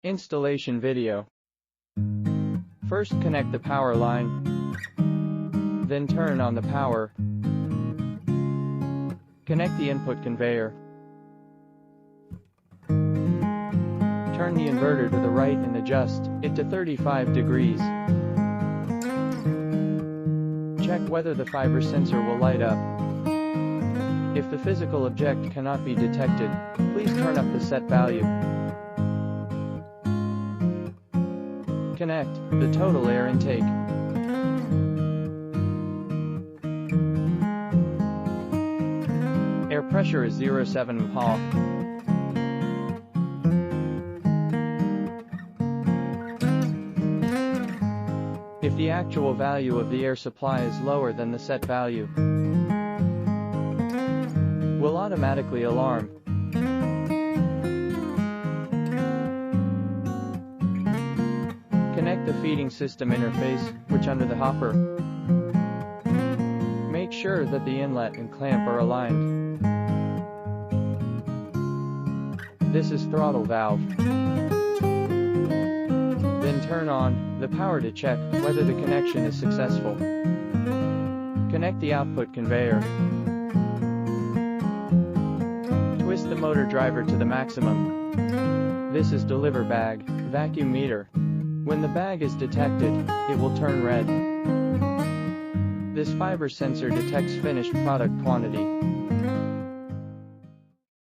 Installation video. First connect the power line. Then turn on the power. Connect the input conveyor. Turn the inverter to the right and adjust it to 35 degrees. Check whether the fiber sensor will light up. If the physical object cannot be detected, please turn up the set value. Connect the total air intake. Air pressure is 0.7 Pa. If the actual value of the air supply is lower than the set value, will automatically alarm. Connect the feeding system interface, which under the hopper. Make sure that the inlet and clamp are aligned. This is throttle valve. Then turn on the power to check whether the connection is successful. Connect the output conveyor. Twist the motor driver to the maximum. This is deliver bag, vacuum meter. When the bag is detected, it will turn red. This fiber sensor detects finished product quantity.